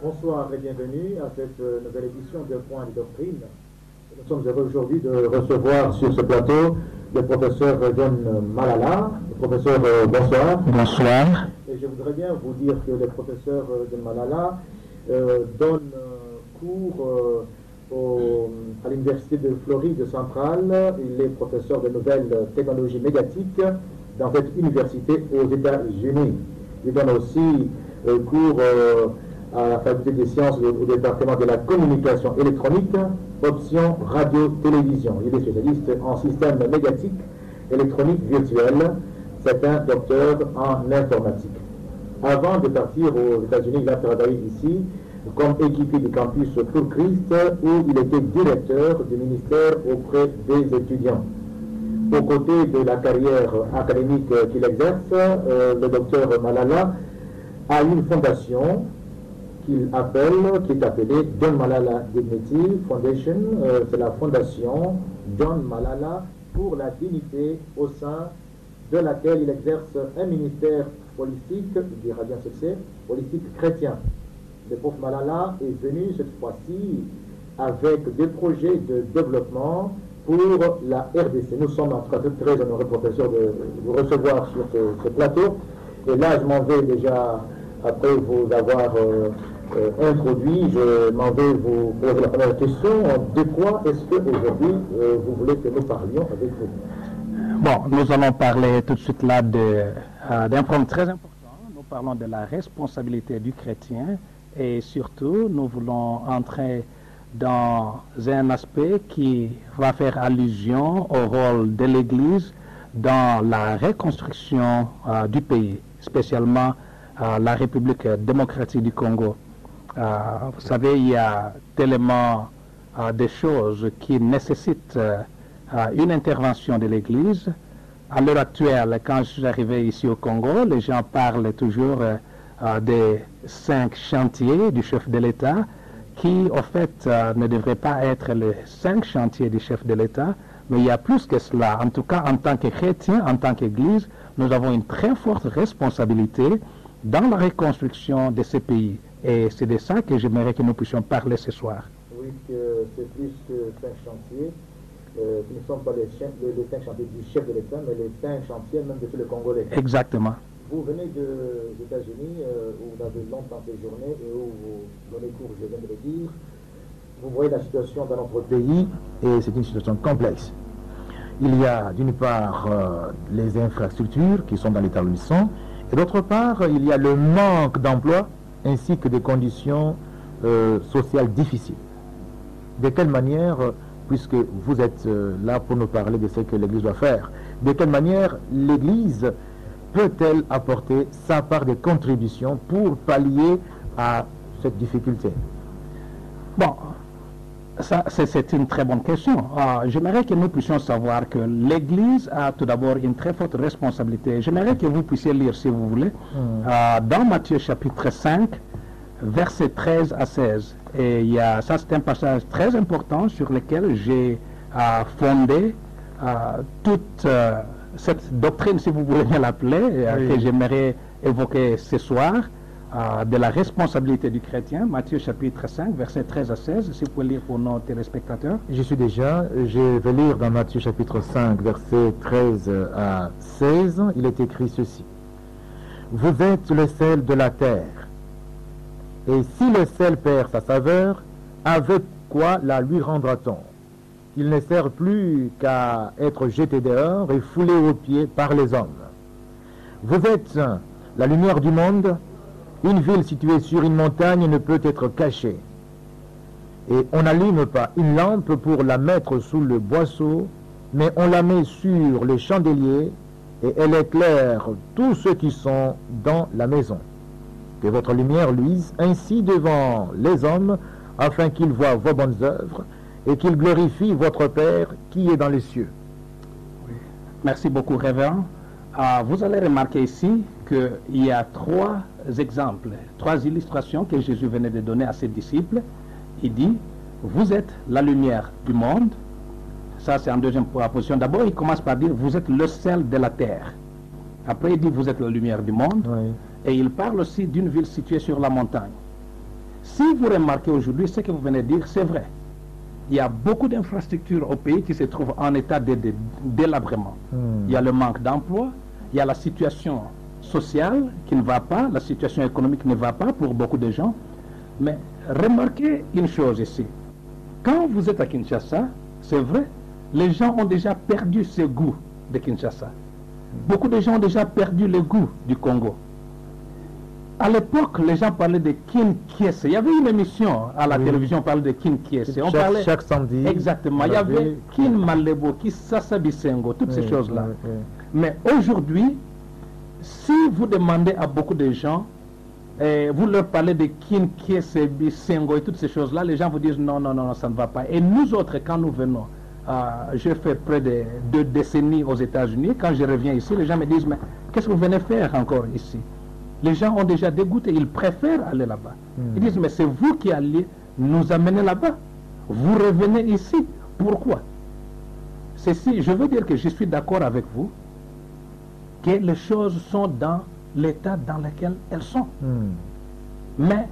Bonsoir et bienvenue à cette nouvelle édition de Point de Doctrine. Nous sommes heureux aujourd'hui de recevoir sur ce plateau le professeur John Malala. Le professeur, bonsoir. Bonsoir. Et je voudrais bien vous dire que le professeur John Malala donne cours à l'Université de Floride centrale. Il est professeur de nouvelles technologies médiatiques dans cette université aux États-Unis. Il donne aussi cours à la faculté des sciences au département de la communication électronique, option radio-télévision. Il est spécialiste en système médiatique électronique virtuel. C'est un docteur en informatique. Avant de partir aux États-Unis, il a travaillé ici comme équipier du campus pour Christ, où il était directeur du ministère auprès des étudiants. Aux côtés de la carrière académique qu'il exerce, le docteur Malala a une fondation qui est appelée John Malala Dignity Foundation. C'est la fondation John Malala pour la dignité, au sein de laquelle il exerce un ministère politique, il dira bien ce que c'est, politique chrétien. Le prof Malala est venu cette fois-ci avec des projets de développement pour la RDC. Nous sommes en tout cas très honorés, professeur, de vous recevoir sur ce plateau. Et là, je m'en vais déjà, après vous avoir introduit, je m'en vais vous poser la première question. De quoi est-ce qu'aujourd'hui vous voulez que nous parlions avec vous? Bon, nous allons parler tout de suite là d'un point très important. Nous parlons de la responsabilité du chrétien et surtout, nous voulons entrer dans un aspect qui va faire allusion au rôle de l'Église dans la reconstruction du pays, spécialement la République démocratique du Congo. Vous savez, il y a tellement de choses qui nécessitent une intervention de l'Église. À l'heure actuelle, quand je suis arrivé ici au Congo, les gens parlent toujours des 5 chantiers du chef de l'État, qui, au fait, ne devraient pas être les 5 chantiers du chef de l'État, mais il y a plus que cela. En tout cas, en tant que chrétiens, en tant qu'Église, nous avons une très forte responsabilité dans la reconstruction de ce pays. Et c'est de ça que j'aimerais que nous puissions parler ce soir. Oui, que c'est plus que 5 chantiers. Ce ne sont pas les 5 chantiers du chef de l'État, mais les 5 chantiers même de tout le Congolais. Exactement. Vous venez des États-Unis, où vous avez longtemps séjourné et où vous donnez cours, je viens de le dire. Vous voyez la situation dans notre pays, et c'est une situation complexe. Il y a d'une part les infrastructures qui sont dans l'état où ils sont, et d'autre part, il y a le manque d'emploi ainsi que des conditions sociales difficiles. De quelle manière, puisque vous êtes là pour nous parler de ce que l'Église doit faire, de quelle manière l'Église peut-elle apporter sa part de contribution pour pallier à cette difficulté? Bon, ça c'est une très bonne question. J'aimerais que nous puissions savoir que l'Église a tout d'abord une très forte responsabilité. J'aimerais que vous puissiez lire, si vous voulez, dans Matthieu chapitre 5, versets 13 à 16. Et ça c'est un passage très important sur lequel j'ai fondé toute cette doctrine, si vous voulez bien l'appeler, que j'aimerais évoquer ce soir, de la responsabilité du chrétien, Matthieu chapitre 5, versets 13 à 16, si vous pouvez lire pour nos téléspectateurs. Je vais lire dans Matthieu chapitre 5, versets 13 à 16, il est écrit ceci. Vous êtes le sel de la terre, et si le sel perd sa saveur, avec quoi la lui rendra-t-on? Il ne sert plus qu'à être jeté dehors et foulé aux pieds par les hommes. Vous êtes la lumière du monde. Une ville située sur une montagne ne peut être cachée. Et on n'allume pas une lampe pour la mettre sous le boisseau, mais on la met sur le chandelier et elle éclaire tous ceux qui sont dans la maison. que votre lumière luise ainsi devant les hommes, afin qu'ils voient vos bonnes œuvres et qu'ils glorifient votre Père qui est dans les cieux. Oui. Merci beaucoup, révérend. Vous allez remarquer ici qu'il y a trois exemples, trois illustrations que Jésus venait de donner à ses disciples. Il dit, vous êtes la lumière du monde. Ça, c'est en deuxième position. D'abord, il commence par dire, vous êtes le sel de la terre. Après, il dit, vous êtes la lumière du monde. Oui. Et il parle aussi d'une ville située sur la montagne. Si vous remarquez aujourd'hui ce que vous venez de dire, c'est vrai. Il y a beaucoup d'infrastructures au pays qui se trouvent en état de délabrement. Il y a le manque d'emploi, il y a la situation sociale qui ne va pas, la situation économique ne va pas pour beaucoup de gens. Mais remarquez une chose ici. Quand vous êtes à Kinshasa, c'est vrai, les gens ont déjà perdu ce goût de Kinshasa. Beaucoup de gens ont déjà perdu le goût du Congo. À l'époque, les gens parlaient de Kinshasa. Il y avait une émission à la télévision, on parlait de Kinshasa. Chaque samedi. Exactement. Il y avait Kin Malebo, Kisasa Bisengo, toutes ces choses-là. Mais aujourd'hui, si vous demandez à beaucoup de gens, vous leur parlez de Kinshasa Bisengo et toutes ces choses-là, les gens vous disent non, non, non, ça ne va pas. Et nous autres, quand nous venons, j'ai fait près de 2 décennies aux États-Unis, quand je reviens ici, les gens me disent, mais qu'est-ce que vous venez faire encore ici? Les gens ont déjà dégoûté, ils préfèrent aller là-bas. Ils disent, mais c'est vous qui allez nous amener là-bas. Vous revenez ici. Pourquoi? Ceci, je veux dire que je suis d'accord avec vous que les choses sont dans l'état dans lequel elles sont. Mais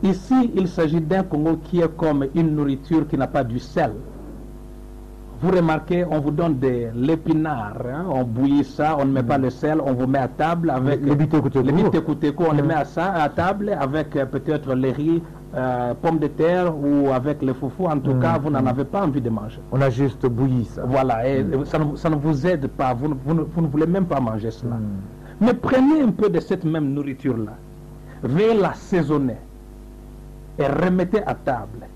ici, il s'agit d'un Congo qui est comme une nourriture qui n'a pas du sel. Vous remarquez, on vous donne de l'épinard, hein, on bouillit ça, on ne met pas le sel, on vous met à table avec le bitekuteko, on le met à table avec peut-être les riz, pommes de terre ou avec le foufou. En tout cas, vous n'en avez pas envie de manger. On a juste bouilli ça. Voilà, et ça ne vous aide pas, vous ne voulez même pas manger cela. Mais prenez un peu de cette même nourriture-là, veuillez l'assaisonner et remettez à table.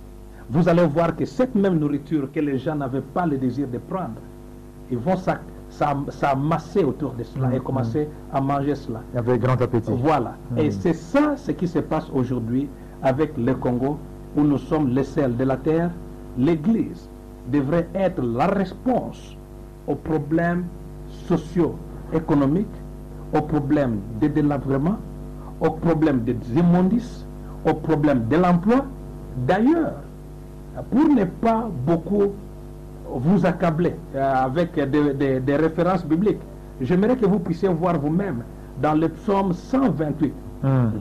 Vous allez voir que cette même nourriture que les gens n'avaient pas le désir de prendre, ils vont s'amasser autour de cela et commencer à manger cela. Avec grand appétit. Voilà. Et c'est ça ce qui se passe aujourd'hui avec le Congo, où nous sommes le sel de la terre. L'Église devrait être la réponse aux problèmes sociaux, économiques, aux problèmes de délabrement, aux problèmes des immondices, aux problèmes de l'emploi. D'ailleurs, pour ne pas beaucoup vous accabler avec des références bibliques, j'aimerais que vous puissiez voir vous-même dans le psaume 128,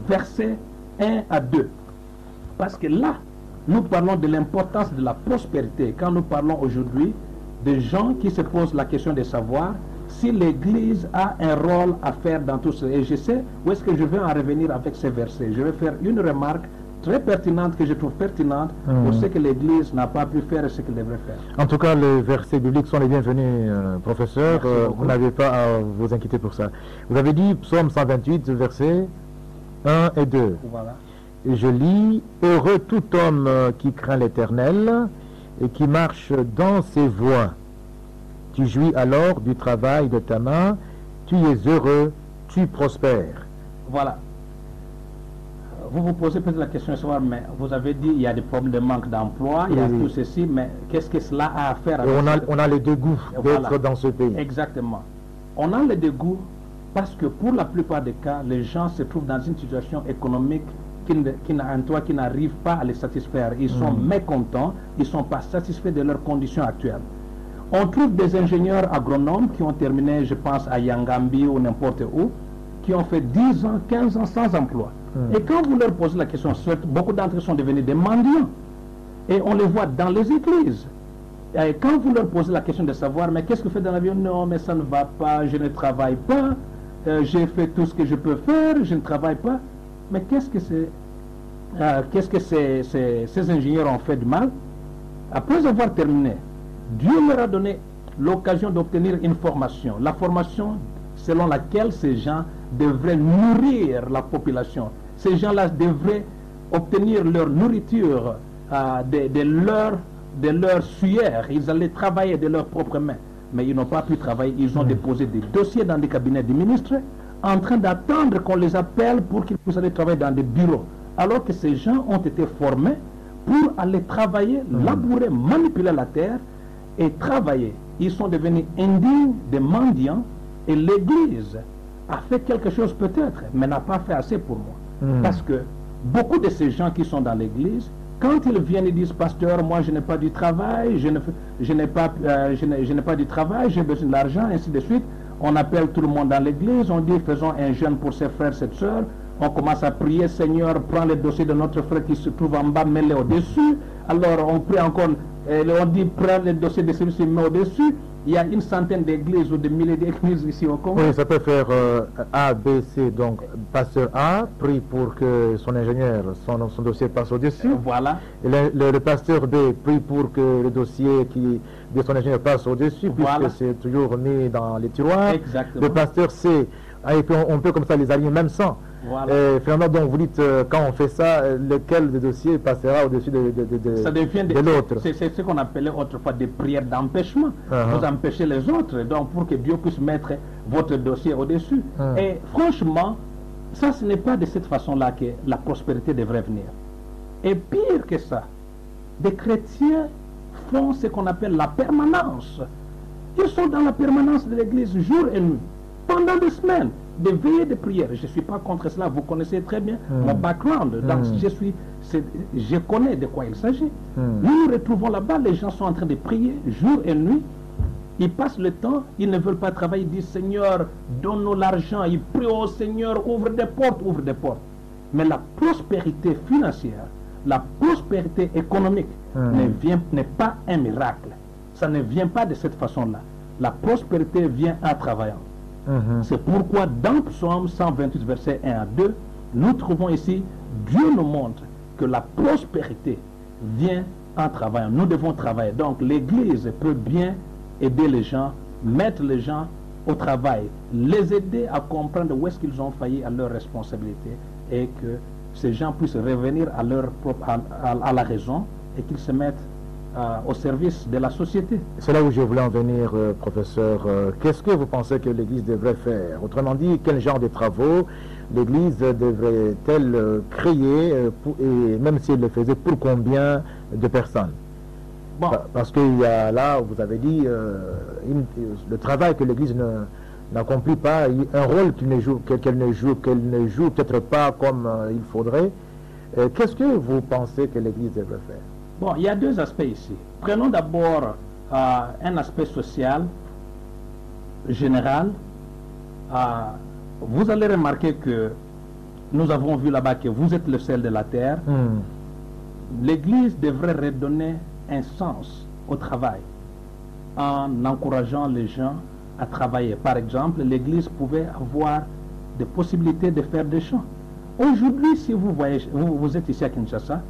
versets 1 à 2. Parce que là, nous parlons de l'importance de la prospérité. Quand nous parlons aujourd'hui de gens qui se posent la question de savoir si l'Église a un rôle à faire dans tout ça. Et je sais où est-ce que je vais en revenir avec ces versets. Je vais faire une remarque très pertinente, que je trouve pertinente pour ce que l'Église n'a pas pu faire et ce qu'elle devrait faire. En tout cas, les versets bibliques sont les bienvenus, professeur. Vous n'avez pas à vous inquiéter pour ça. Vous avez dit, psaume 128, versets 1 et 2. Voilà. Et je lis, « Heureux tout homme qui craint l'Éternel et qui marche dans ses voies. Tu jouis alors du travail de ta main, tu es heureux, tu prospères. » Voilà. Vous vous posez peut-être la question de savoir, mais vous avez dit il y a des problèmes de manque d'emploi, il y a tout ceci, mais qu'est-ce que cela a à faire avec on a les deux goûts d'être dans ce pays. Exactement. On a les deux goûts parce que pour la plupart des cas, les gens se trouvent dans une situation économique qui n'arrive pas à les satisfaire. Ils sont mécontents, ils ne sont pas satisfaits de leurs conditions actuelles. On trouve des ingénieurs agronomes qui ont terminé, je pense, à Yangambi ou n'importe où, qui ont fait 10 ans, 15 ans sans emploi. Et quand vous leur posez la question, beaucoup d'entre eux sont devenus des mendiants. Et on les voit dans les églises. Et quand vous leur posez la question de savoir, mais qu'est-ce que vous faites dans la vie? Non, mais ça ne va pas, je ne travaille pas, j'ai fait tout ce que je peux faire, je ne travaille pas. Mais qu'est-ce que ces ingénieurs ont fait de mal? Après avoir terminé, Dieu leur a donné l'occasion d'obtenir une formation. La formation selon laquelle ces gens devraient nourrir la population. Ces gens-là devraient obtenir leur nourriture de leur sueur. Ils allaient travailler de leurs propres mains. Mais ils n'ont pas pu travailler. Ils ont déposé des dossiers dans des cabinets du ministre en train d'attendre qu'on les appelle pour qu'ils puissent aller travailler dans des bureaux. Alors que ces gens ont été formés pour aller travailler, labourer, manipuler la terre et travailler. Ils sont devenus indignes des mendiants et l'Église a fait quelque chose peut-être, mais n'a pas fait assez pour moi. Parce que beaucoup de ces gens qui sont dans l'Église, quand ils viennent et disent, pasteur, moi je n'ai pas du travail, je n'ai pas du travail, j'ai besoin de l'argent, ainsi de suite, on appelle tout le monde dans l'église, on dit, faisons un jeûne pour ses frères, ses sœurs, on commence à prier, Seigneur, prends le dossier de notre frère qui se trouve en bas, mets-le au-dessus, alors on prie encore, on dit, prends le dossier de celui-ci, mets au-dessus. Il y a une centaine d'églises ou de milliers d'églises ici au Congo. Oui, ça peut faire A, B, C. Donc, pasteur A prie pour que son ingénieur, son dossier passe au-dessus. Voilà. Et le pasteur B prie pour que le dossier de son ingénieur passe au-dessus, Voilà. puisque c'est toujours mis dans les tiroirs. Exactement. Le pasteur C, et puis on peut comme ça les aligner même sans. Voilà. Finalement, donc vous dites, quand on fait ça, lequel des dossiers passera au-dessus de l'autre. C'est ce qu'on appelait autrefois des prières d'empêchement. Vous empêchez les autres, donc pour que Dieu puisse mettre votre dossier au-dessus. Et franchement, ça, ce n'est pas de cette façon-là que la prospérité devrait venir. Et pire que ça, des chrétiens font ce qu'on appelle la permanence. Ils sont dans la permanence de l'église jour et nuit, pendant des semaines, des veillées de prière. Je ne suis pas contre cela, vous connaissez très bien mon background. Donc je connais de quoi il s'agit. Nous nous retrouvons là-bas, les gens sont en train de prier jour et nuit. Ils passent le temps, ils ne veulent pas travailler, ils disent Seigneur, donne-nous l'argent. Ils prient au Seigneur, ouvre des portes, ouvre des portes. Mais la prospérité financière, la prospérité économique n'est pas un miracle. Ça ne vient pas de cette façon-là. La prospérité vient en travaillant. C'est pourquoi dans Psaume 128, verset 1 à 2, nous trouvons ici, Dieu nous montre que la prospérité vient en travaillant. Nous devons travailler. Donc l'Église peut bien aider les gens, mettre les gens au travail, les aider à comprendre où est-ce qu'ils ont failli à leurs responsabilités et que ces gens puissent revenir à leur propre, à la raison et qu'ils se mettent au service de la société. C'est là où je voulais en venir, professeur. Qu'est-ce que vous pensez que l'Église devrait faire? Autrement dit, quel genre de travaux l'Église devrait-elle créer, et même si elle le faisait, pour combien de personnes? Bon. Parce qu'il y a là, vous avez dit, le travail que l'Église n'accomplit pas, un rôle qu'elle ne joue peut-être pas comme il faudrait. Qu'est-ce que vous pensez que l'Église devrait faire? Bon, il y a deux aspects ici. Prenons d'abord un aspect social, général. Vous allez remarquer que nous avons vu là-bas que vous êtes le sel de la terre. L'Église devrait redonner un sens au travail en encourageant les gens à travailler. Par exemple, l'Église pouvait avoir des possibilités de faire des chants. Aujourd'hui, si vous voyez, vous êtes ici à Kinshasa,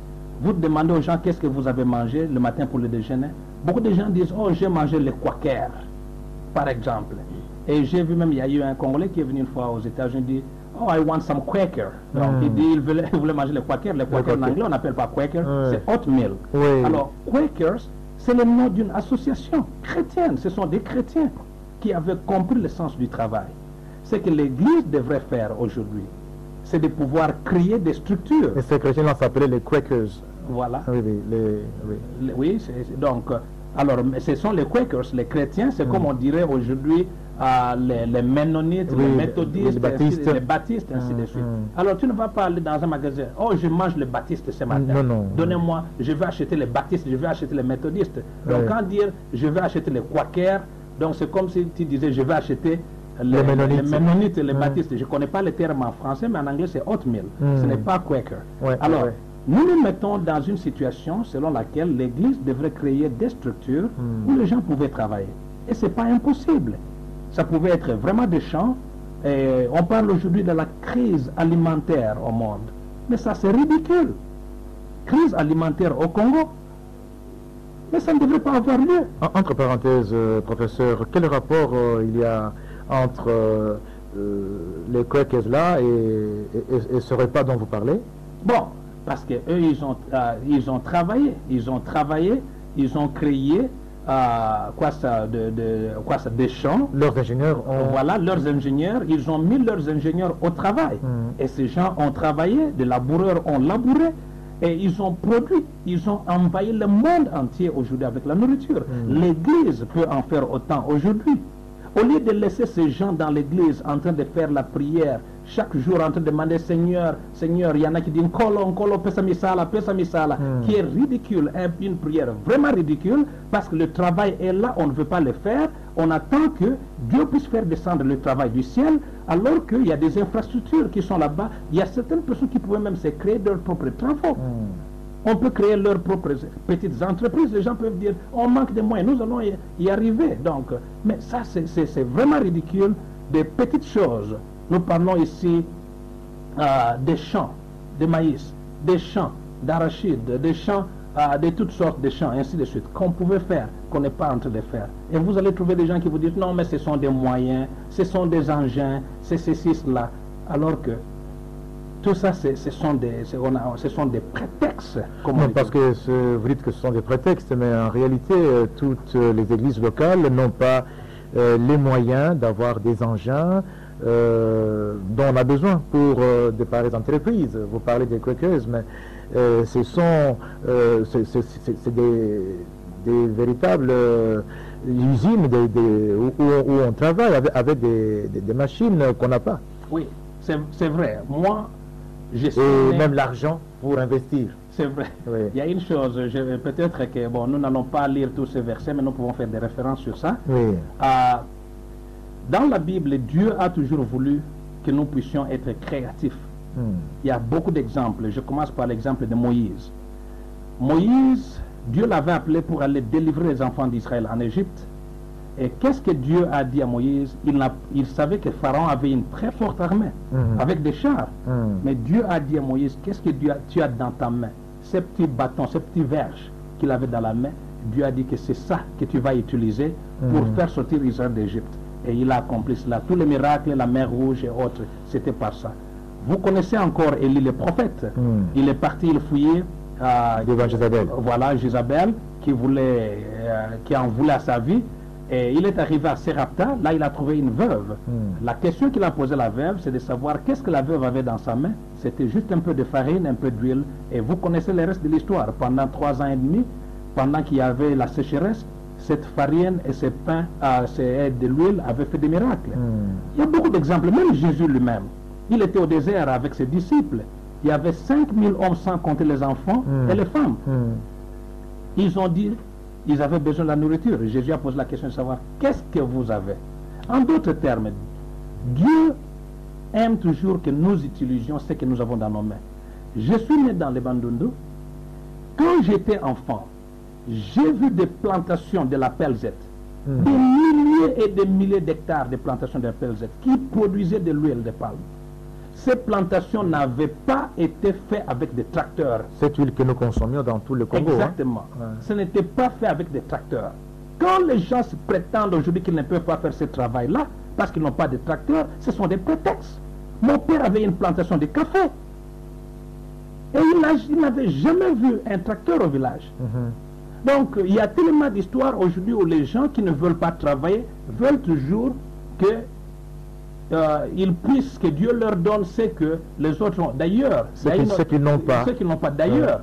vous demandez aux gens qu'est-ce que vous avez mangé le matin pour le déjeuner. Beaucoup de gens disent, oh, j'ai mangé le quaker, par exemple. Et j'ai vu même, il y a eu un Congolais qui est venu une fois aux États-Unis, dit, oh, I want some quaker. Donc il dit, il voulait manger le quaker. Le quaker en anglais, on n'appelle pas quaker, c'est oatmeal. Alors, quakers, c'est le nom d'une association chrétienne. Ce sont des chrétiens qui avaient compris le sens du travail. Ce que l'Église devrait faire aujourd'hui, c'est de pouvoir créer des structures. Et ces chrétiens-là s'appelaient les Quakers. Voilà. Oui, donc, alors, ce sont les Quakers, les chrétiens, c'est comme on dirait aujourd'hui les Mennonites, les méthodistes, les baptistes, ainsi de suite. Alors, tu ne vas pas aller dans un magasin, oh, je mange le baptiste ce matin. Non. Donnez-moi, je vais acheter les baptistes, je vais acheter les méthodistes. Donc, quand dire je vais acheter les Quakers, donc c'est comme si tu disais je vais acheter les Mennonites et les baptistes. Je ne connais pas le terme en français, mais en anglais c'est oatmeal. Ce n'est pas Quaker. Alors, nous nous mettons dans une situation selon laquelle l'Église devrait créer des structures où les gens pouvaient travailler. Et ce n'est pas impossible. Ça pouvait être vraiment des champs. Et on parle aujourd'hui de la crise alimentaire au monde. Mais ça c'est ridicule. Crise alimentaire au Congo. Mais ça ne devrait pas avoir lieu. Entre parenthèses, professeur, quel rapport il y a entre les Quakers là et ce repas dont vous parlez? Bon, parce qu'eux, ils ont travaillé, ils ont créé des champs. Leurs ingénieurs ont... Voilà, leurs ingénieurs, ils ont mis leurs ingénieurs au travail. Et ces gens ont travaillé, des laboureurs ont labouré, et ils ont produit, ils ont envahi le monde entier aujourd'hui avec la nourriture. L'Église peut en faire autant aujourd'hui. Au lieu de laisser ces gens dans l'église en train de faire la prière, chaque jour en train de demander Seigneur, Seigneur, il y en a qui disent Kolo, pesamisala, qui est ridicule, une prière vraiment ridicule, parce que le travail est là, on ne veut pas le faire, on attend que Dieu puisse faire descendre le travail du ciel, alors qu'il y a des infrastructures qui sont là-bas, il y a certaines personnes qui pouvaient même se créer leurs propres travaux. On peut créer leurs propres petites entreprises. Les gens peuvent dire, on manque de moyens, nous allons y arriver. Donc, mais ça, c'est vraiment ridicule. Des petites choses. Nous parlons ici des champs de maïs, des champs d'arachide, des champs de toutes sortes de champs, ainsi de suite, qu'on pouvait faire, qu'on n'est pas en train de faire. Et vous allez trouver des gens qui vous disent, non, mais ce sont des moyens, ce sont des engins, c'est ceci, cela. Alors que tout ça, ce sont des prétextes. Non, parce que vous dites que ce sont des prétextes, mais en réalité, toutes les églises locales n'ont pas les moyens d'avoir des engins dont on a besoin pour de pareilles entreprises. Vous parlez des Quakers, mais ce sont des véritables usines où on travaille avec des machines qu'on n'a pas. Oui, c'est vrai. Moi, et même l'argent pour investir. C'est vrai. Oui. Il y a une chose, peut-être que, bon, nous n'allons pas lire tous ces versets, mais nous pouvons faire des références sur ça. Oui. Dans la Bible, Dieu a toujours voulu que nous puissions être créatifs. Il y a beaucoup d'exemples. Je commence par l'exemple de Moïse. Moïse, Dieu l'avait appelé pour aller délivrer les enfants d'Israël en Égypte. Et qu'est-ce que Dieu a dit à Moïse? Il savait que Pharaon avait une très forte armée, avec des chars. Mais Dieu a dit à Moïse, qu'est-ce que tu as dans ta main? Ces petits bâtons, ces petits verges qu'il avait dans la main, Dieu a dit que c'est ça que tu vas utiliser pour faire sortir Israël d'Égypte. Et il a accompli cela. Tous les miracles, la mer rouge et autres, c'était par ça. Vous connaissez encore Élie le prophète. Il est parti, il fouillait devant Jézabel. Voilà, Jézabel qui en voulait à sa vie. Et il est arrivé à Sérapta, là il a trouvé une veuve. La question qu'il a posée à la veuve, c'est de savoir qu'est-ce que la veuve avait dans sa main. C'était juste un peu de farine, un peu d'huile. Et vous connaissez le reste de l'histoire. Pendant 3 ans et demi, pendant qu'il y avait la sécheresse, cette farine et ces pains, de l'huile avaient fait des miracles. Il y a beaucoup d'exemples, même Jésus lui-même. Il était au désert avec ses disciples. Il y avait 5000 hommes sans compter les enfants et les femmes. Ils ont dit, ils avaient besoin de la nourriture. Jésus a posé la question de savoir, qu'est-ce que vous avez? En d'autres termes, Dieu aime toujours que nous utilisions ce que nous avons dans nos mains. Je suis né dans les Bandundu. Quand j'étais enfant, j'ai vu des plantations de la pelzette, des milliers et des milliers d'hectares de plantations de la pelzette qui produisaient de l'huile de palme. Ces plantations n'avaient pas été faites avec des tracteurs. Cette huile que nous consommions dans tout le Congo. Exactement. Ce n'était pas fait avec des tracteurs. Quand les gens se prétendent aujourd'hui qu'ils ne peuvent pas faire ce travail-là, parce qu'ils n'ont pas de tracteurs, ce sont des prétextes. Mon père avait une plantation de café. Et il n'avait jamais vu un tracteur au village. Donc, il y a tellement d'histoires aujourd'hui où les gens qui ne veulent pas travailler veulent toujours que ils puissent, que Dieu leur donne ce que les autres ont. D'ailleurs, ceux qui n'ont pas. Ceux qui n'ont pas. D'ailleurs,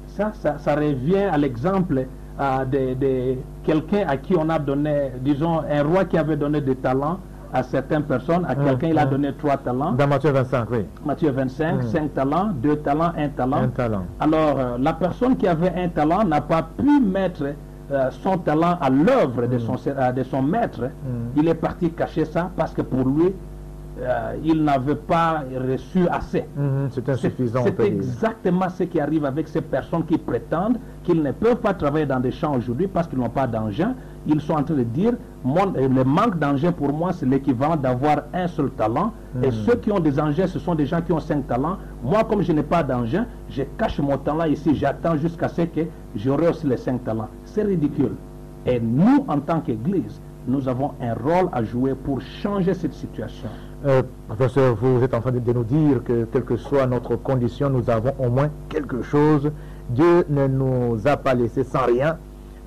ça revient à l'exemple de quelqu'un à qui on a donné, disons, un roi qui avait donné des talents à certaines personnes, à quelqu'un il a donné 3 talents. Dans Matthieu 25, oui. Matthieu 25, 5 talents, 2 talents, 1 talent. 1 talent. Alors, la personne qui avait 1 talent n'a pas pu mettre son talent à l'œuvre de son maître. Il est parti cacher ça parce que pour lui, il n'avait pas reçu assez. C'est insuffisant. C'est exactement ce qui arrive avec ces personnes qui prétendent qu'ils ne peuvent pas travailler dans des champs aujourd'hui parce qu'ils n'ont pas d'engin. Ils sont en train de dire, le manque d'engin pour moi c'est l'équivalent d'avoir un seul talent. Et ceux qui ont des engins, ce sont des gens qui ont 5 talents. Moi, comme je n'ai pas d'engin, je cache mon talent ici, j'attends jusqu'à ce que j'aurai aussi les 5 talents. C'est ridicule. Et nous, en tant qu'Église, nous avons un rôle à jouer pour changer cette situation. Professeur, vous êtes en train de nous dire que quelle que soit notre condition, nous avons au moins quelque chose. Dieu ne nous a pas laissé sans rien.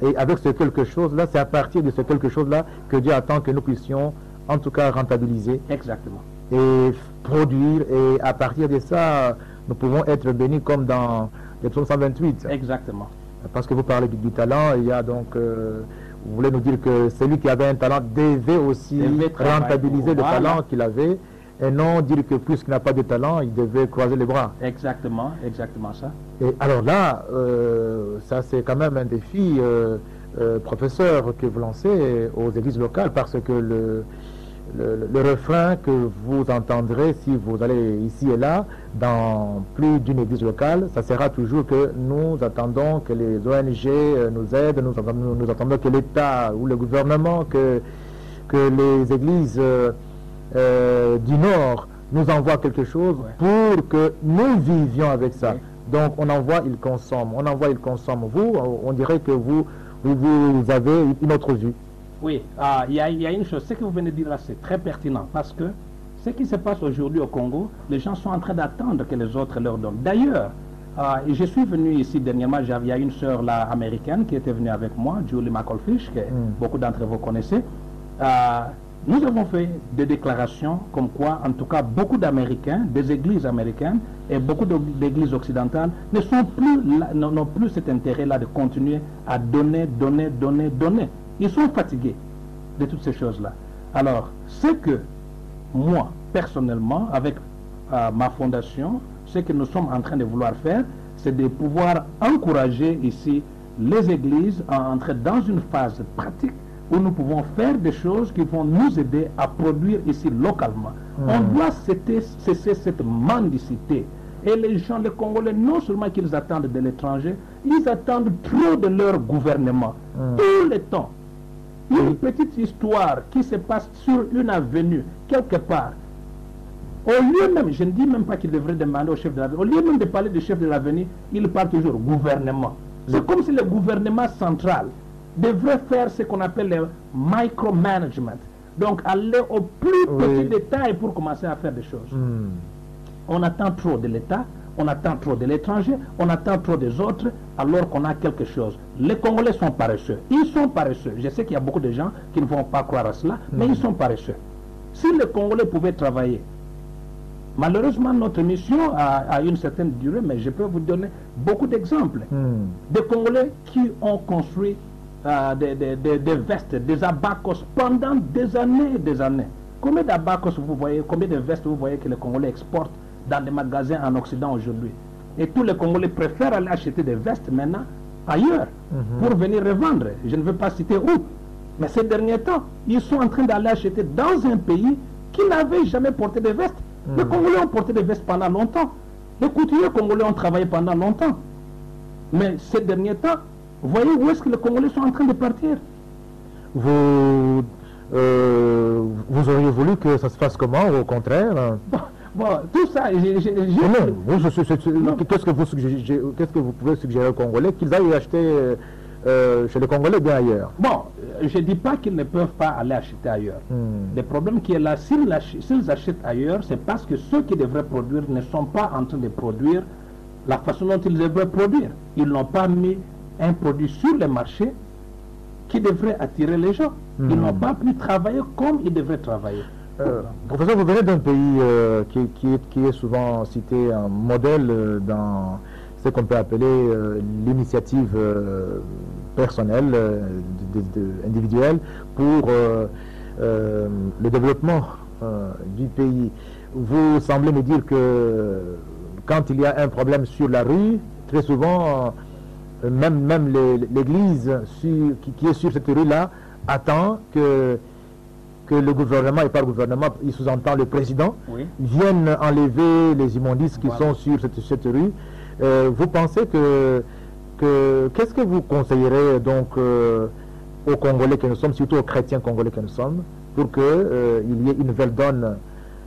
Et avec ce quelque chose-là, c'est à partir de ce quelque chose-là que Dieu attend que nous puissions, en tout cas, rentabiliser. Exactement. Et produire. Et à partir de ça, nous pouvons être bénis comme dans le psaume 128. Exactement. Parce que vous parlez du talent, il y a donc... vous voulez nous dire que celui qui avait un talent devait aussi rentabiliser le talent qu'il avait, et non dire que puisqu'il n'a pas de talent, il devait croiser les bras. Exactement, exactement ça. Et alors là, ça c'est quand même un défi, professeur, que vous lancez aux églises locales, parce que le refrain que vous entendrez si vous allez ici et là, dans plus d'une église locale, ça sera toujours que nous attendons que les ONG nous aident, nous attendons que l'État ou le gouvernement, que les églises du Nord nous envoient quelque chose pour que nous vivions avec ça. Donc on envoie, ils consomment, on envoie, ils consomment. Vous, on dirait que vous avez une autre vue. Oui, il y a une chose, ce que vous venez de dire là, c'est très pertinent, parce que ce qui se passe aujourd'hui au Congo, les gens sont en train d'attendre que les autres leur donnent. D'ailleurs, je suis venu ici dernièrement, il y a une sœur là américaine qui était venue avec moi, Julie McColfish, que beaucoup d'entre vous connaissez. Nous avons fait des déclarations comme quoi, en tout cas, beaucoup d'Américains, des églises américaines et beaucoup d'églises occidentales n'ont plus cet intérêt-là de continuer à donner. Ils sont fatigués de toutes ces choses-là. Alors, ce que moi, personnellement, avec ma fondation, ce que nous sommes en train de vouloir faire, c'est de pouvoir encourager ici les églises à entrer dans une phase pratique où nous pouvons faire des choses qui vont nous aider à produire ici localement. On doit cesser cette mendicité. Et les gens, les Congolais, non seulement qu'ils attendent de l'étranger, ils attendent trop de leur gouvernement. Tout le temps. Une petite histoire qui se passe sur une avenue, quelque part. Au lieu même, je ne dis même pas qu'il devrait demander au chef de l'avenue, au lieu même de parler du chef de l'avenue, il parle toujours gouvernement. C'est comme si le gouvernement central devrait faire ce qu'on appelle le micromanagement. Donc aller au plus petit détail pour commencer à faire des choses. On attend trop de l'État, on attend trop de l'étranger, on attend trop des autres, alors qu'on a quelque chose. Les Congolais sont paresseux. Ils sont paresseux. Je sais qu'il y a beaucoup de gens qui ne vont pas croire à cela, mais ils sont paresseux. Si les Congolais pouvaient travailler, malheureusement notre mission a une certaine durée, mais je peux vous donner beaucoup d'exemples. Des Congolais qui ont construit des vestes, des abacos pendant des années et des années. Combien d'abacos vous voyez, combien de vestes vous voyez que les Congolais exportent dans des magasins en Occident aujourd'hui? Et tous les Congolais préfèrent aller acheter des vestes maintenant ailleurs pour venir revendre. Je ne veux pas citer où, mais ces derniers temps, ils sont en train d'aller acheter dans un pays qui n'avait jamais porté de vestes. Les Congolais ont porté des vestes pendant longtemps. Les couturiers congolais ont travaillé pendant longtemps. Mais ces derniers temps, vous voyez où est-ce que les Congolais sont en train de partir? Vous auriez voulu que ça se fasse comment, au contraire? Bon, tout ça, qu'est-ce que vous pouvez suggérer aux Congolais? Qu'ils aillent acheter chez les Congolais bien ailleurs? Bon, je ne dis pas qu'ils ne peuvent pas aller acheter ailleurs. Le problème qui est là, s'ils achètent ailleurs, c'est parce que ceux qui devraient produire ne sont pas en train de produire la façon dont ils devraient produire. Ils n'ont pas mis un produit sur le marché qui devrait attirer les gens. Ils n'ont pas pu travailler comme ils devraient travailler. Professeur, vous venez d'un pays qui est souvent cité un modèle dans ce qu'on peut appeler l'initiative personnelle, individuelle pour le développement du pays. Vous semblez me dire que quand il y a un problème sur la rue, très souvent, même l'église qui est sur cette rue-là attend que le gouvernement, et pas le gouvernement, il sous-entend le président, vienne enlever les immondices qui sont sur cette rue. Vous pensez qu'est-ce que vous conseillerez donc aux Congolais que nous sommes, surtout aux chrétiens congolais que nous sommes, pour qu'il y ait une nouvelle donne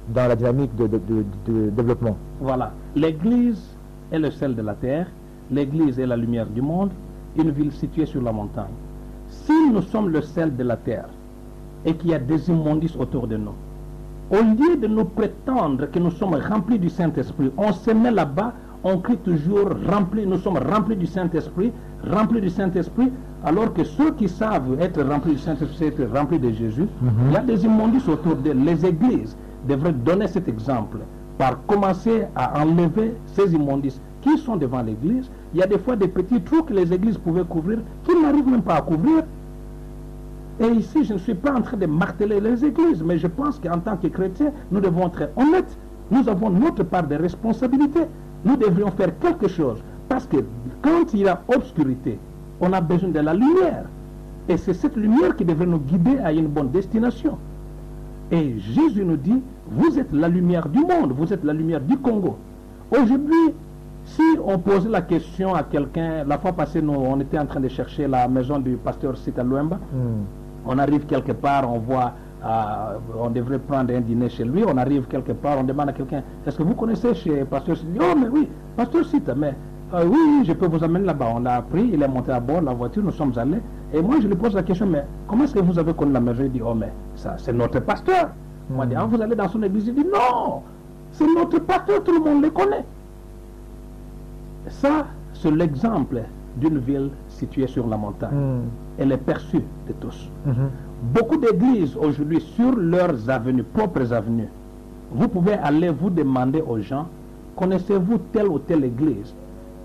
dans la dynamique de développement? Voilà. L'Église est le sel de la terre, l'Église est la lumière du monde, une ville située sur la montagne. Si nous sommes le sel de la terre et qu'il y a des immondices autour de nous, au lieu de nous prétendre que nous sommes remplis du Saint-Esprit, on se met là-bas, on crie toujours remplis, nous sommes remplis du Saint-Esprit, alors que ceux qui savent être remplis du Saint-Esprit, être remplis de Jésus, il y a des immondices autour d'eux. Les églises devraient donner cet exemple par commencer à enlever ces immondices qui sont devant l'église. Il y a des fois des petits trous que les églises pouvaient couvrir, qu'ils n'arrivent même pas à couvrir. Et ici, je ne suis pas en train de marteler les églises, mais je pense qu'en tant que chrétiens, nous devons être honnêtes. Nous avons notre part de responsabilité. Nous devrions faire quelque chose. Parce que quand il y a obscurité, on a besoin de la lumière. Et c'est cette lumière qui devrait nous guider à une bonne destination. Et Jésus nous dit, vous êtes la lumière du monde, vous êtes la lumière du Congo. Aujourd'hui, si on posait la question à quelqu'un, la fois passée, nous, on était en train de chercher la maison du pasteur Sita Luemba. On arrive quelque part, on voit, on devrait prendre un dîner chez lui, on arrive quelque part, on demande à quelqu'un, est-ce que vous connaissez chez pasteur Sita? Oh, mais oui, pasteur Sita, mais oui, je peux vous amener là-bas. On l'a pris, il est monté à bord, la voiture, nous sommes allés. Et moi, je lui pose la question, mais comment est-ce que vous avez connu la maison? Il dit, oh, mais ça, c'est notre pasteur. Moi, je dis, vous allez dans son église? Il dit, non, c'est notre pasteur, tout le monde le connaît. Ça, c'est l'exemple d'une ville située sur la montagne. Elle est perçue de tous. Beaucoup d'églises aujourd'hui, sur leurs avenues, propres avenues, vous pouvez aller vous demander aux gens, connaissez-vous telle ou telle église?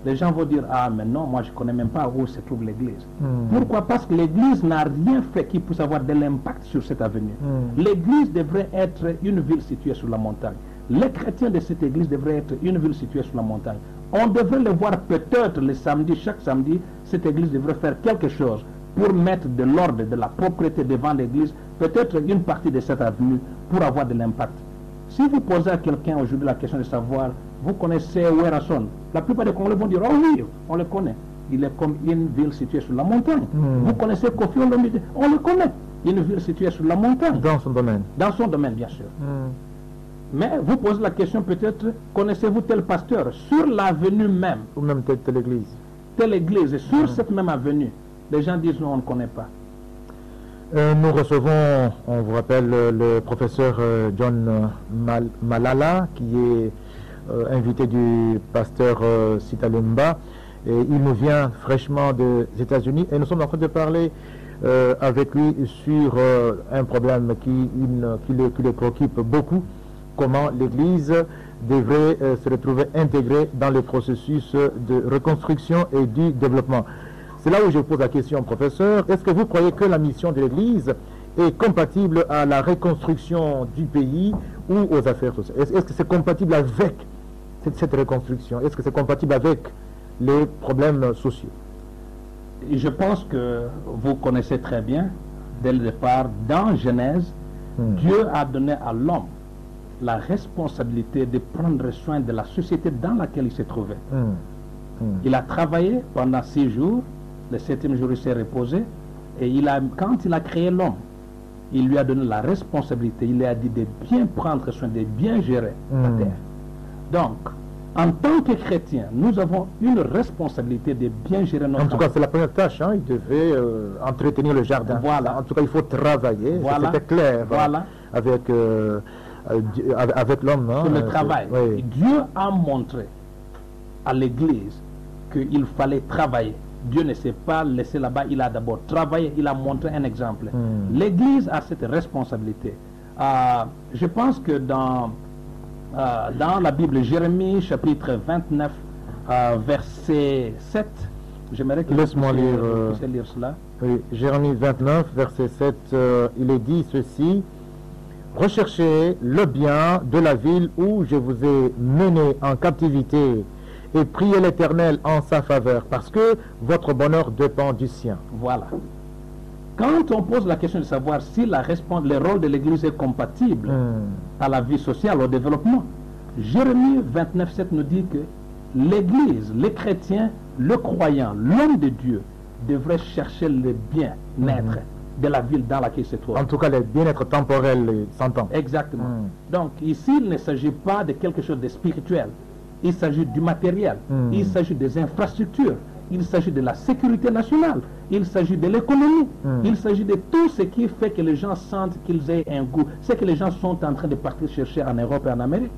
Les gens vont dire, ah mais non, moi je ne connais même pas où se trouve l'église. Pourquoi? Parce que l'église n'a rien fait qui puisse avoir de l'impact sur cette avenue. L'église devrait être une ville située sur la montagne. Les chrétiens de cette église devraient être une ville située sur la montagne. On devrait le voir peut-être le samedi, chaque samedi, cette église devrait faire quelque chose pour mettre de l'ordre, de la propriété devant l'église, peut-être une partie de cette avenue pour avoir de l'impact. Si vous posez à quelqu'un aujourd'hui la question de savoir, vous connaissez Werason, la plupart des Congolais vont dire, oh oui, on le connaît. Il est comme une ville située sur la montagne. Vous connaissez Kofi Olomide, on le connaît. Une ville située sur la montagne. Dans son domaine. Dans son domaine, bien sûr. Mais vous posez la question peut-être, connaissez-vous tel pasteur sur l'avenue même? Ou même telle église. Telle église, sur cette même avenue. Les gens disent non, on ne connaît pas. Nous recevons, on vous rappelle, le professeur John Malala, qui est invité du pasteur Sita Luemba. Et il nous vient fraîchement des États-Unis et nous sommes en train de parler avec lui sur un problème qui le préoccupe beaucoup. Comment l'Église devrait se retrouver intégrée dans le processus de reconstruction et du développement. C'est là où je pose la question, professeur. Est-ce que vous croyez que la mission de l'Église est compatible à la reconstruction du pays ou aux affaires sociales? Est-ce que c'est compatible avec cette reconstruction? Est-ce que c'est compatible avec les problèmes sociaux? Je pense que vous connaissez très bien, dès le départ, dans Genèse, Dieu a donné à l'homme la responsabilité de prendre soin de la société dans laquelle il se trouvait. Il a travaillé pendant 6 jours, le 7e jour il s'est reposé, et quand il a créé l'homme, il lui a donné la responsabilité, il lui a dit de bien prendre soin, de bien gérer la terre. Donc, en tant que chrétien, nous avons une responsabilité de bien gérer notre terre. En tout cas, c'est la première tâche, hein? Il devait entretenir le jardin. Voilà. En tout cas, il faut travailler, voilà. C'était clair, voilà. Avec l'homme. Hein, le travail. Oui. Dieu a montré à l'Église qu'il fallait travailler. Dieu ne s'est pas laissé là-bas, il a d'abord travaillé, il a montré un exemple. L'Église a cette responsabilité. Je pense que dans la Bible, Jérémie chapitre 29, verset 7, j'aimerais que laisse-moi lire cela. Oui, Jérémie 29, verset 7, il est dit ceci: recherchez le bien de la ville où je vous ai mené en captivité et priez l'Éternel en sa faveur, parce que votre bonheur dépend du sien. Voilà. Quand on pose la question de savoir si le rôle de l'Église est compatible à la vie sociale, au développement, Jérémie 29,7 nous dit que l'Église, les chrétiens, le croyant, l'homme de Dieu devrait chercher le bien-être de la ville dans laquelle il se trouve. En tout cas, le bien-être temporel s'entend. Exactement. Donc ici, il ne s'agit pas de quelque chose de spirituel. Il s'agit du matériel, il s'agit des infrastructures, il s'agit de la sécurité nationale, il s'agit de l'économie, il s'agit de tout ce qui fait que les gens sentent qu'ils aient un goût. Ce que les gens sont en train de partir chercher en Europe et en Amérique,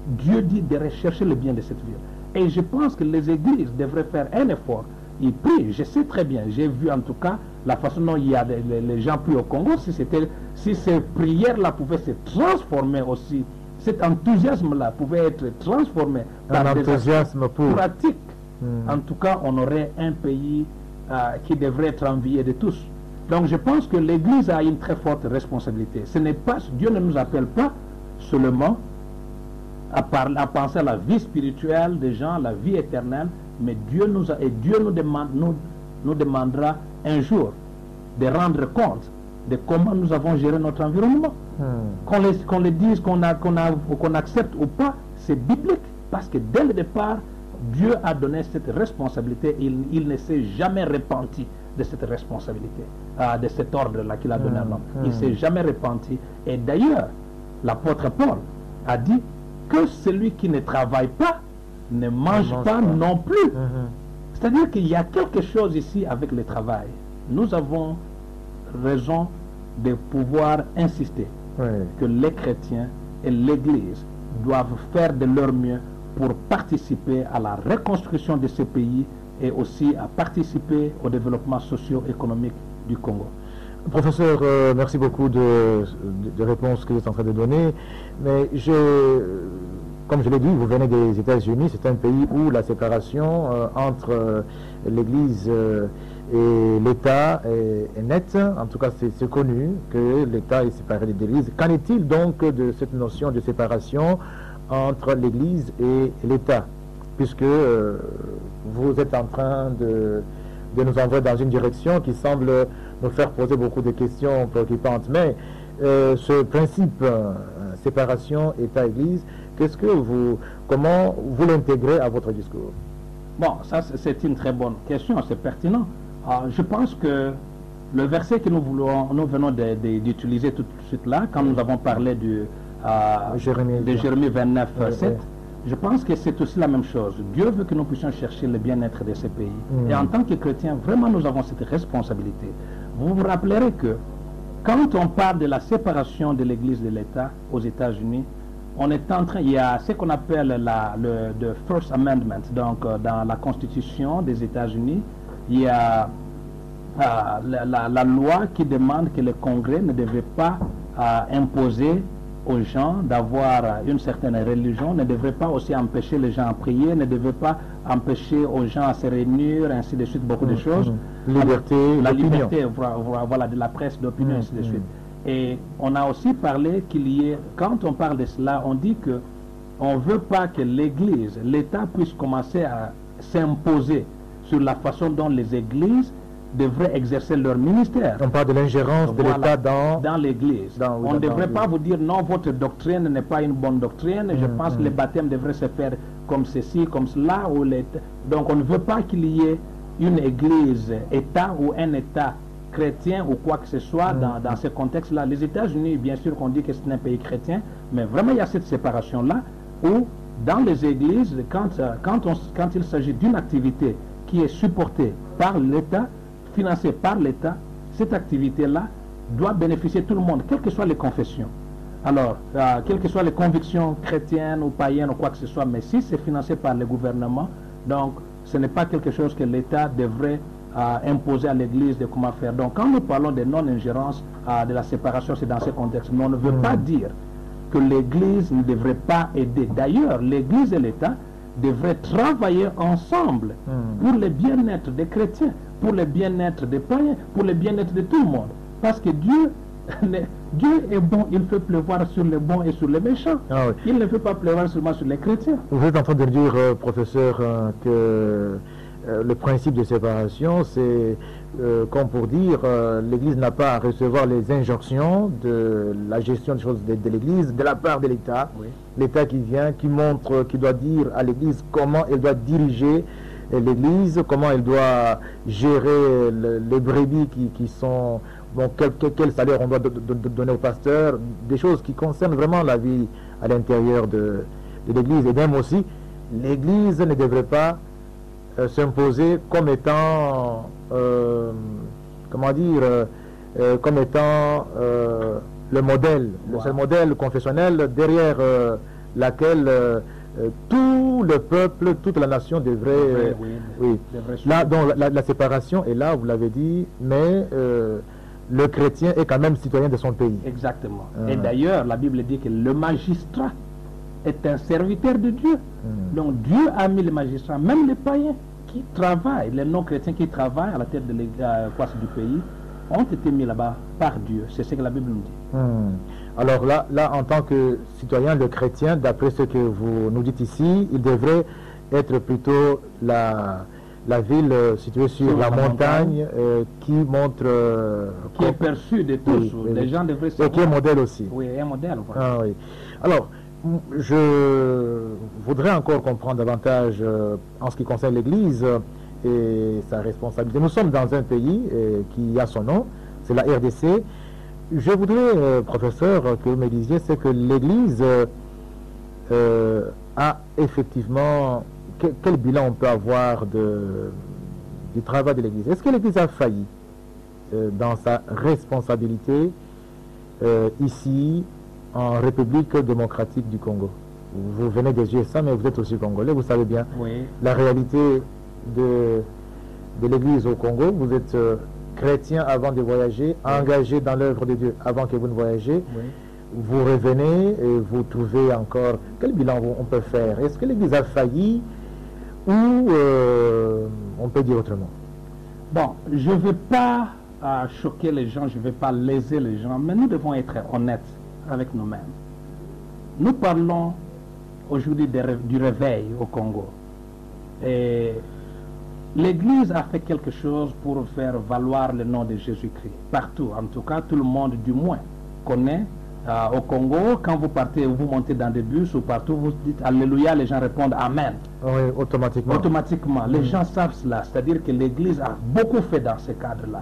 Dieu dit de rechercher le bien de cette ville. Et je pense que les églises devraient faire un effort. Ils prient, je sais très bien, j'ai vu en tout cas la façon dont il y a les gens prient au Congo. Si ces prières-là pouvaient se transformer aussi, cet enthousiasme-là pouvait être transformé par des enthousiasmes pratiques. En tout cas, on aurait un pays qui devrait être envié de tous. Donc je pense que l'Église a une très forte responsabilité. Ce n'est pas, Dieu ne nous appelle pas seulement à penser à la vie spirituelle des gens, la vie éternelle, mais Dieu nous demandera un jour de rendre compte de comment nous avons géré notre environnement. Qu'on le dise, qu'on accepte ou pas, c'est biblique, parce que dès le départ, Dieu a donné cette responsabilité. Il ne s'est jamais repenti de cette responsabilité, de cet ordre-là qu'il a donné à l'homme. Il ne s'est jamais repenti. Et d'ailleurs, l'apôtre Paul a dit que celui qui ne travaille pas ne mange pas non plus. C'est-à-dire qu'il y a quelque chose ici avec le travail. Nous avons raison de pouvoir insister que les chrétiens et l'Église doivent faire de leur mieux pour participer à la reconstruction de ce pays et aussi à participer au développement socio-économique du Congo. Professeur, merci beaucoup de réponses que vous êtes en train de donner. Mais comme je l'ai dit, vous venez des États-Unis, c'est un pays où la séparation entre l'Église et l'État est nette. En tout cas, c'est connu que l'État est séparé de l'Église. Qu'en est-il donc de cette notion de séparation entre l'Église et l'État, puisque vous êtes en train de nous envoyer dans une direction qui semble nous faire poser beaucoup de questions préoccupantes. Mais ce principe séparation État-Église, comment vous l'intégrez à votre discours? Bon, ça c'est une très bonne question, c'est pertinent. Je pense que le verset que nous venons d'utiliser tout de suite là, quand nous avons parlé de Jérémie 29, 7, je pense que c'est aussi la même chose. Dieu veut que nous puissions chercher le bien-être de ces pays. Et en tant que chrétiens, vraiment nous avons cette responsabilité. Vous vous rappellerez que quand on parle de la séparation de l'Église de l'État aux États-Unis, il y a ce qu'on appelle le First Amendment. Donc dans la Constitution des États-Unis, il y a la loi qui demande que le Congrès ne devait pas imposer aux gens d'avoir une certaine religion, ne devrait pas aussi empêcher les gens à prier, ne devrait pas empêcher aux gens à se réunir, ainsi de suite, beaucoup de choses. La liberté, voilà, de la presse, d'opinion, ainsi de suite. Et on a aussi parlé quand on parle de cela, on dit que on ne veut pas que l'Église, l'État puisse commencer à s'imposer sur la façon dont les églises devraient exercer leur ministère. On parle de l'ingérence de l'État dans l'Église. On ne devrait pas vous dire non, votre doctrine n'est pas une bonne doctrine. Je pense que les baptêmes devraient se faire comme ceci, comme cela. Donc on ne veut pas qu'il y ait une église État ou un État chrétien ou quoi que ce soit dans ce contexte-là. Les États-Unis, bien sûr qu'on dit que c'est un pays chrétien, mais vraiment il y a cette séparation-là où dans les églises, quand il s'agit d'une activité qui est supportée par l'État, financée par l'État, cette activité-là doit bénéficier tout le monde, quelles que soient les confessions. Alors, quelles que soient les convictions chrétiennes ou païennes ou quoi que ce soit, mais si c'est financé par le gouvernement, donc ce n'est pas quelque chose que l'État devrait imposer à l'Église de comment faire. Donc, quand nous parlons de non-ingérence, de la séparation, c'est dans ce contexte. Mais on ne veut pas dire que l'Église ne devrait pas aider. D'ailleurs, l'Église et l'État devraient travailler ensemble pour le bien-être des chrétiens, pour le bien-être des païens, pour le bien-être de tout le monde. Parce que Dieu est bon, il fait pleuvoir sur les bons et sur les méchants. Il ne fait pas pleuvoir seulement sur les chrétiens. Vous êtes en train de dire, professeur, que le principe de séparation, c'est comme pour dire, l'Église n'a pas à recevoir les injonctions de la gestion des choses de l'Église de la part de l'État. L'État qui vient, qui montre, qui doit dire à l'Église comment elle doit diriger l'Église, comment elle doit gérer les brebis qui sont... Bon, quel salaire on doit donner au pasteur, des choses qui concernent vraiment la vie à l'intérieur de l'Église. Et même aussi, l'Église ne devrait pas s'imposer comme étant, comme étant le modèle, le seul modèle confessionnel derrière laquelle tous tout le peuple, toute la nation devrait... oui. Là, donc, la séparation est là, vous l'avez dit, mais le chrétien est quand même citoyen de son pays. Exactement. Et d'ailleurs, la Bible dit que le magistrat est un serviteur de Dieu. Donc Dieu a mis les magistrats, même les païens qui travaillent, les non-chrétiens qui travaillent à la tête de l'église du pays, ont été mis là-bas par Dieu. C'est ce que la Bible nous dit. Alors là, en tant que citoyen, le chrétien, d'après ce que vous nous dites ici, il devrait être plutôt la ville située sur la montagne qui montre... qui est perçue de tous. Les gens devraient savoir. Et qui est modèle aussi. Oui, un modèle. Voilà. Ah, oui. Alors, je voudrais encore comprendre davantage en ce qui concerne l'Église et sa responsabilité. Nous sommes dans un pays qui a son nom, c'est la RDC. Je voudrais, professeur, que vous me disiez, c'est que l'Église a effectivement... Quel bilan on peut avoir du travail de l'Église? Est-ce que l'Église a failli dans sa responsabilité ici en République démocratique du Congo? Vous venez des USA, mais vous êtes aussi congolais, vous savez bien la réalité de l'Église au Congo. Vous êtes chrétien avant de voyager, engagé dans l'œuvre de Dieu avant que vous ne voyagez. Vous revenez et vous trouvez encore... Quel bilan on peut faire? Est-ce que l'Église a failli ou on peut dire autrement? Bon, je ne veux pas choquer les gens, je ne veux pas léser les gens, mais nous devons être honnêtes avec nous-mêmes. Nous parlons aujourd'hui du réveil au Congo. Et l'Église a fait quelque chose pour faire valoir le nom de Jésus-Christ. Partout, en tout cas, tout le monde du moins connaît. Au Congo, quand vous partez ou vous montez dans des bus ou partout, vous dites Alléluia, les gens répondent Amen. Oui, automatiquement. Automatiquement. Les gens savent cela. C'est-à-dire que l'Église a beaucoup fait dans ce cadre-là.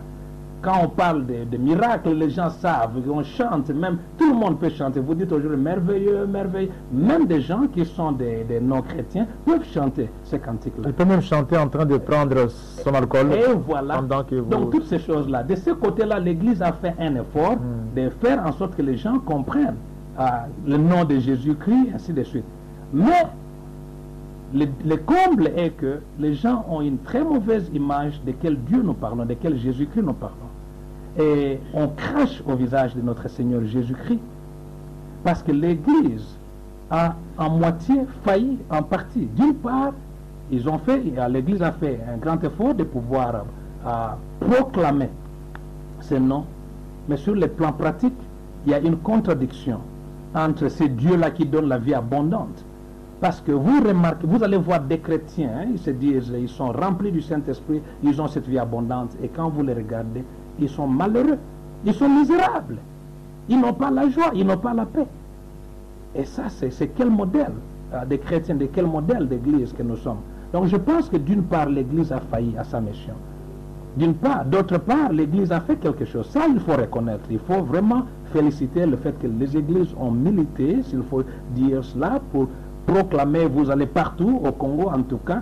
Quand on parle de miracles, les gens savent, on chante, même tout le monde peut chanter. Vous dites aujourd'hui merveilleux, merveilleux. Même des gens qui sont des non-chrétiens peuvent chanter ces cantiques-là. Ils peuvent même chanter en train de prendre son alcool. Et voilà. Pendant que vous... Donc toutes ces choses-là. De ce côté-là, l'Église a fait un effort de faire en sorte que les gens comprennent le nom de Jésus-Christ, ainsi de suite. Mais le comble est que les gens ont une très mauvaise image de quel Dieu nous parlons, de quel Jésus-Christ nous parlons. Et on crache au visage de notre Seigneur Jésus-Christ parce que l'Église a en moitié failli en partie. D'une part, l'Église a fait un grand effort de pouvoir proclamer ce nom, mais sur le plan pratique, il y a une contradiction entre ces dieux-là qui donnent la vie abondante. Parce que vous remarquez, vous allez voir des chrétiens, ils se disent, ils sont remplis du Saint-Esprit, ils ont cette vie abondante, et quand vous les regardez, ils sont malheureux, ils sont misérables, ils n'ont pas la joie, ils n'ont pas la paix. Et ça, c'est quel modèle des chrétiens, de quel modèle d'église que nous sommes? Donc je pense que d'une part, l'Église a failli à sa mission. D'une part, d'autre part, l'Église a fait quelque chose. Ça, il faut reconnaître. Il faut vraiment féliciter le fait que les églises ont milité, s'il faut dire cela, pour proclamer. Vous allez partout, au Congo en tout cas,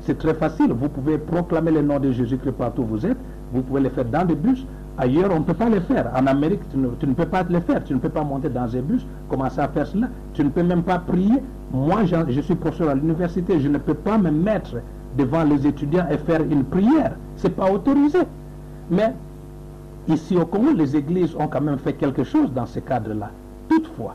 c'est très facile. Vous pouvez proclamer le nom de Jésus-Christ partout où vous êtes. Vous pouvez le faire dans des bus. Ailleurs, on ne peut pas le faire. En Amérique, tu ne peux pas le faire. Tu ne peux pas monter dans un bus, commencer à faire cela. Tu ne peux même pas prier. Moi, je suis professeur à l'université. Je ne peux pas me mettre devant les étudiants et faire une prière. Ce n'est pas autorisé. Mais ici au Congo, les églises ont quand même fait quelque chose dans ce cadre-là. Toutefois,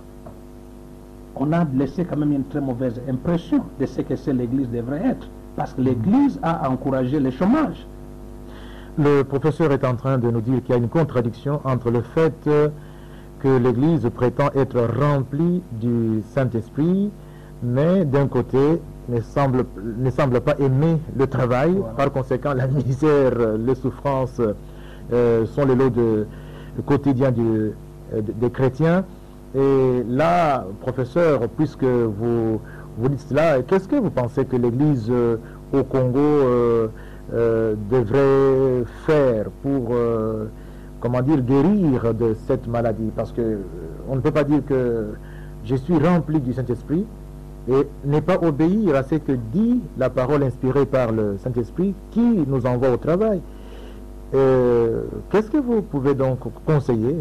on a laissé quand même une très mauvaise impression de ce que l'église devrait être. Parce que l'église a encouragé le chômage. Le professeur est en train de nous dire qu'il y a une contradiction entre le fait que l'Église prétend être remplie du Saint-Esprit, mais d'un côté ne semble pas aimer le travail. Voilà. Par conséquent, la misère, les souffrances sont les lots quotidiens des chrétiens. Et là, professeur, puisque vous dites cela, qu'est-ce que vous pensez que l'Église au Congo devrait faire pour, comment dire, guérir de cette maladie? Parce que on ne peut pas dire que je suis rempli du Saint-Esprit et ne pas obéir à ce que dit la parole inspirée par le Saint-Esprit qui nous envoie au travail. Qu'est-ce que vous pouvez donc conseiller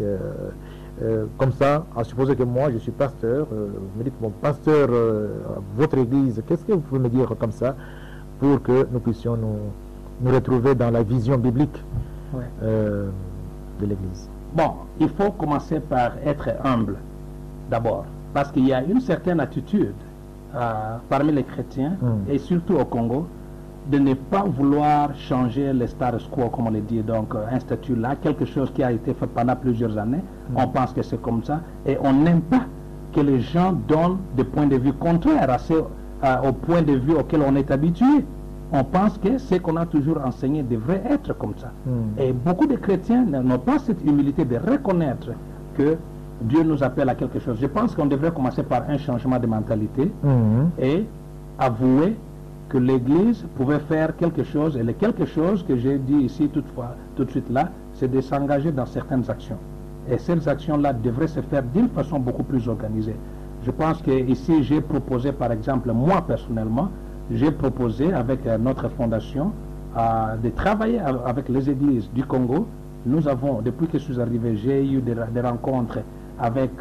Comme ça, à supposer que moi je suis pasteur, vous me dites, bon, pasteur, votre église, qu'est-ce que vous pouvez me dire comme ça pour que nous puissions nous retrouver dans la vision biblique de l'église? Bon, il faut commencer par être humble d'abord, parce qu'il y a une certaine attitude parmi les chrétiens et surtout au Congo de ne pas vouloir changer le status quo, comme on le dit, donc un statut là, quelque chose qui a été fait pendant plusieurs années, on pense que c'est comme ça, et on n'aime pas que les gens donnent des points de vue contraires au point de vue auquel on est habitué. On pense que ce qu'on a toujours enseigné devrait être comme ça. Et beaucoup de chrétiens n'ont pas cette humilité de reconnaître que Dieu nous appelle à quelque chose. Je pense qu'on devrait commencer par un changement de mentalité et avouer que l'Église pouvait faire quelque chose, et le quelque chose que j'ai dit ici tout de suite là, c'est de s'engager dans certaines actions. Et ces actions-là devraient se faire d'une façon beaucoup plus organisée. Je pense que ici j'ai proposé, par exemple, moi personnellement, j'ai proposé avec notre fondation de travailler avec les églises du Congo. Nous avons, depuis que je suis arrivé, j'ai eu des rencontres avec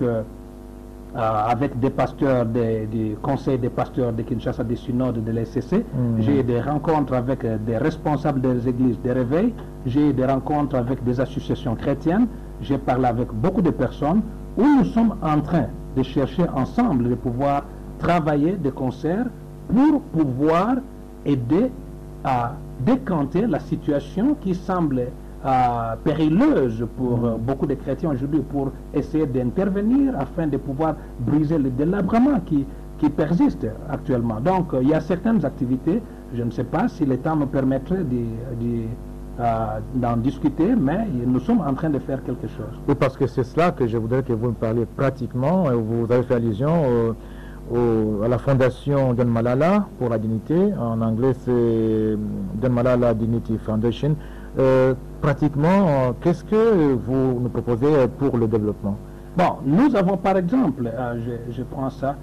des pasteurs du conseil des pasteurs de Kinshasa, des synodes de l'SCC. J'ai eu des rencontres avec des responsables des églises de réveil. J'ai eu des rencontres avec des associations chrétiennes. J'ai parlé avec beaucoup de personnes où nous sommes en train de chercher ensemble de pouvoir travailler de concert pour pouvoir aider à décanter la situation qui semble périleuse pour beaucoup de chrétiens aujourd'hui, pour essayer d'intervenir afin de pouvoir briser le délabrement qui persiste actuellement. Donc il y a certaines activités, je ne sais pas si le temps me permettrait d'en discuter, mais nous sommes en train de faire quelque chose. Oui, parce que c'est cela que je voudrais que vous me parliez pratiquement. Vous avez fait allusion à la fondation John Malala pour la dignité. En anglais, c'est John Malala Dignity Foundation. Pratiquement, qu'est-ce que vous nous proposez pour le développement? Bon, nous avons par exemple, je prends ça,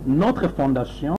notre fondation